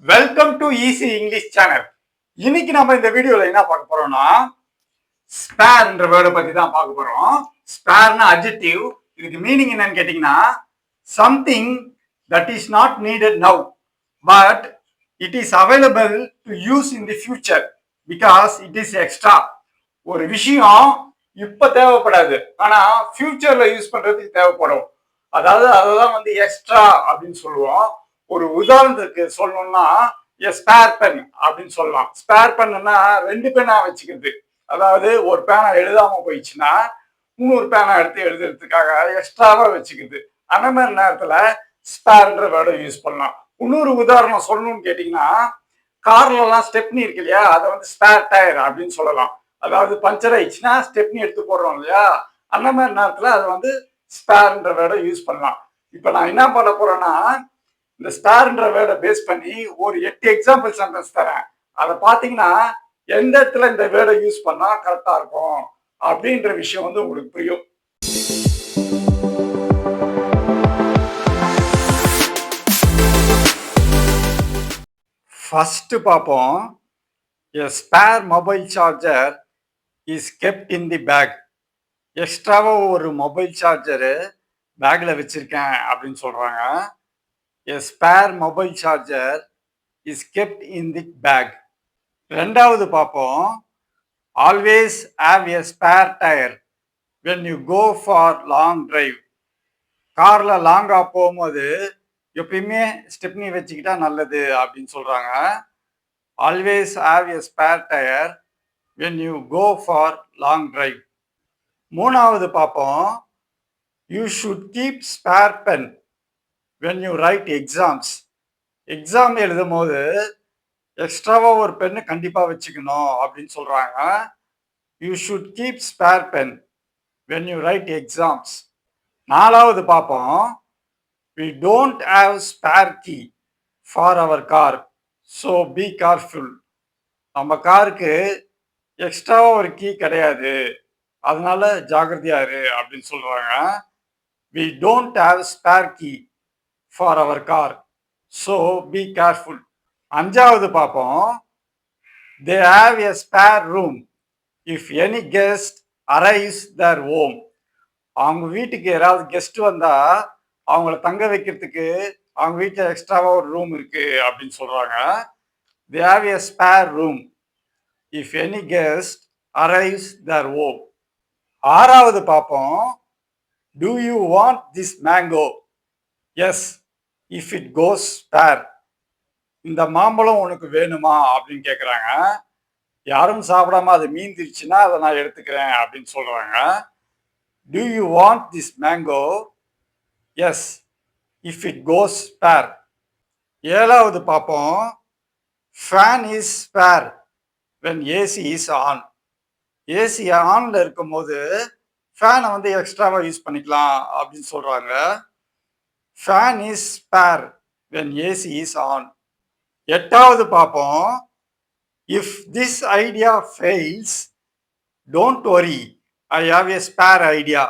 Welcome to easy English channel. இன்னைக்கு நம்ம இந்த வீடியோல என்ன பார்க்க போறோம்னா ஸ்பேர்ன்ற வேர்டை பத்தி தான் பார்க்க போறோம். ஸ்பேர்னா அட்ஜெக்டிவ். இதுக்கு மீனிங் என்னன்னு கேட்டீங்கன்னா something that is not needed now but it is available to use in the future because it is extra. ஒரு விஷயம் இப்ப தேவைப்படாது, ஆனா ஃபியூச்சர்ல யூஸ் பண்றதுக்கு தேவைப்படும். அதாவது அதெல்லாம் எக்ஸ்ட்ரா அப்படின்னு சொல்லுவோம். ஒரு உதாரணத்துக்கு சொல்லணும்னா ஸ்பேர் பென் அப்படின்னு சொல்லலாம். ஸ்பேர் பென்னா ரெண்டு பெண்ணா வச்சுக்கிறது. அதாவது ஒரு பேனா எழுதாம போயிடுச்சுன்னா இன்னொரு பேனா எடுத்து எழுதுறதுக்காக எக்ஸ்ட்ராவா வச்சுக்கிறது. அந்த மாதிரி நேரத்துல ஸ்பேர்ன்ற வேர்டை யூஸ் பண்ணலாம். இன்னொரு உதாரணம் சொல்லணும்னு கேட்டீங்கன்னா கார்ல எல்லாம் ஸ்டெப்னி இருக்கு இல்லையா, அதை ஸ்பேர் டயர் அப்படின்னு சொல்லலாம். அதாவது பஞ்சர் ஆயிடுச்சுன்னா ஸ்டெப்னி எடுத்து போடுறோம் இல்லையா, அந்த மாதிரி நேரத்துல அதை ஸ்பேர்ன்ற வேர்டை யூஸ் பண்ணலாம். இப்ப நான் என்ன பண்ண போறேன்னா இந்த ஸ்பேர்ன்ற வேர்டை பேஸ் பண்ணி ஒரு 8 எக்ஸாம்பிள் சென்டென்ஸ் தரேன். அதை பார்த்தீங்கன்னா எந்த இடத்துல இந்த வேர்டை யூஸ் பண்ணா கரெக்டா இருக்கும் அப்படின்ற விஷயம் உங்களுக்கு புரியும். ஃபர்ஸ்ட் பார்ப்போம். A spare mobile charger is kept in the bag. எக்ஸ்ட்ராவா ஒரு மொபைல் சார்ஜரு பேக்ல வச்சிருக்கேன் அப்படின்னு சொல்றாங்க. A spare mobile charger is kept in the bag. ரெண்டாவது பார்ப்போம். Always have a spare tire when you go for long drive. கார்ல லாங்கா போகும்போது எப்பயுமே ஸ்டெப்னி வச்சுக்கிட்டா நல்லது அப்படின்னு சொல்றாங்க. Always have a spare tire when you go for long drive. மூணாவது பார்ப்போம். You should keep spare pen when you write exams. Exam எழுதும் போது எக்ஸ்ட்ராவா ஒரு பென்னு கண்டிப்பா வச்சுக்கணும் அப்படின்னு சொல்றாங்க. You should keep spare pen when you write exams. நாலாவது பார்ப்போம். We don't have spare key for our car, so be careful. நம்ம காருக்கு எக்ஸ்ட்ராவா ஒரு கீ கிடையாது, அதனால ஜாகிரதையா இரு அப்படின்னு சொல்றாங்க. We don't have spare key for our car, so be careful. அஞ்சாவது பார்ப்போம். They have a spare room if any guest arrives their home. அவங்க வீட்டுக்கு யாராவது கெஸ்ட் வந்தா அவங்கள தங்க வைக்கிறதுக்கு அவங்க வீட்டில் எக்ஸ்ட்ராவா ஒரு ரூம் இருக்கு அப்படின்னு சொல்றாங்க. They have a spare room if any guest arrives their home. ஆறாவது பார்ப்போம். Do you want this mango? Yes, if it goes spare. இந்த மாம்பழம் உனக்கு வேணுமா அப்படின்னு கேட்குறாங்க. யாரும் சாப்பிடாம அது மீந்திருச்சுன்னா அதை நான் எடுத்துக்கிறேன் அப்படின்னு சொல்றாங்க. Do you want this mango? Yes, if it goes spare. ஏழாவது பார்ப்போம். Fan is spare when AC is on. AC ஆன்ல இருக்கும் போது ஃபேனை எக்ஸ்ட்ராவா யூஸ் பண்ணிக்கலாம் அப்படின்னு சொல்றாங்க. Fan is spare when AC is on. எட்டாவது பார்ப்போம். If this idea fails, don't worry, I have a spare idea.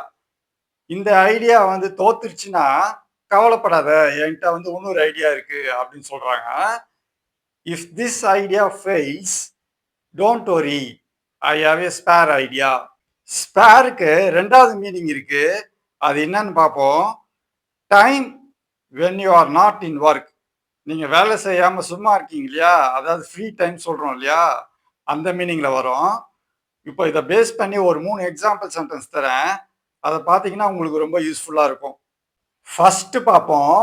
இந்த ஐடியா தோத்துருச்சுன்னா கவலைப்படாத, என்கிட்ட இன்னொரு ஐடியா இருக்கு அப்படின்னு சொல்றாங்க. If this idea fails, don't worry, I have a spare idea. ஸ்பேருக்கு ரெண்டாவது மீனிங் இருக்கு. அது என்னன்னு பார்ப்போம். Time when you are not in work. நீங்க வேலை செய்யாம சும்மா இருக்கீங்க இல்லையா, அதாவது ஃப்ரீ டைம் சொல்றோம் இல்லையா, அந்த மீனிங்ல வரும். இப்போ இதை பேஸ் பண்ணி ஒரு 3 எக்ஸாம்பிள் சென்டென்ஸ் தரேன். அதை பார்த்தீங்கன்னா உங்களுக்கு ரொம்ப யூஸ்ஃபுல்லா இருக்கும். ஃபர்ஸ்ட் பார்ப்போம்.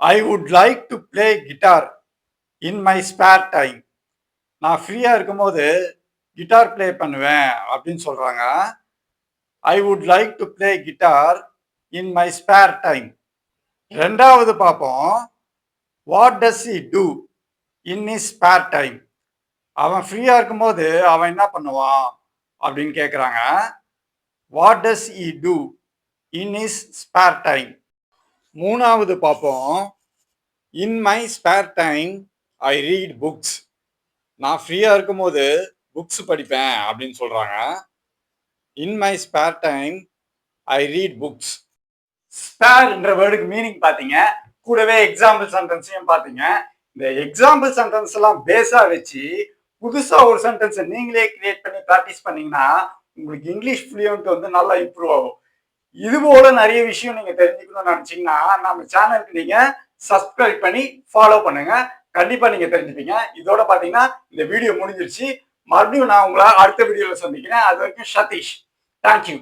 I would like to play guitar in my spare time. நான் ஃப்ரீயா இருக்கும்போது கிட்டார் பிளே பண்ணுவேன் அப்படின்னு சொல்றாங்க. I would like to play guitar in my spare time. ரெண்டாவது பார்ப்போம். What does he two in his spare time. அவன் ஃப்ரீயா இருக்கும்போது அவன் என்ன பண்ணுவான் அப்படின்னு கேட்குறாங்க. What does he two in his spare time. மூணாவது பார்ப்போம். In my spare time I read books. நான் ஃப்ரீயா இருக்கும்போது புக்ஸ் படிப்பேன் அப்படின்னு சொல்றாங்க. In my spare time I read books. Spare என்ற வேர்டுக்கு மீனிங் பார்த்தீங்க, கூடவே எக்ஸாம்பிள் சென்டென்ஸையும் பார்த்தீங்க. இந்த எக்ஸாம்பிள் சென்டென்ஸ் எல்லாம் பேஸா வச்சு புதுசா ஒரு சென்டென்ஸை நீங்களே கிரியேட் பண்ணி ப்ராக்டிஸ் பண்ணீங்கன்னா உங்களுக்கு இங்கிலீஷ் ஃப்ளூயன்ட் வந்து நல்லா இம்ப்ரூவ் ஆகும். இது போல நிறைய விஷயம் நீங்க தெரிஞ்சுக்கணும்னு நினைச்சீங்கன்னா நம்ம சேனலுக்கு நீங்க சப்ஸ்கிரைப் பண்ணி ஃபாலோ பண்ணுங்க. கண்டிப்பா நீங்க தெரிஞ்சுப்பீங்க. இதோட பாத்தீங்கன்னா இந்த வீடியோ முடிஞ்சிருச்சு. மறுபடியும் நான் உங்களை அடுத்த வீடியோல சந்திக்கிறேன். அது வரைக்கும் சதீஷ். தேங்க்யூ.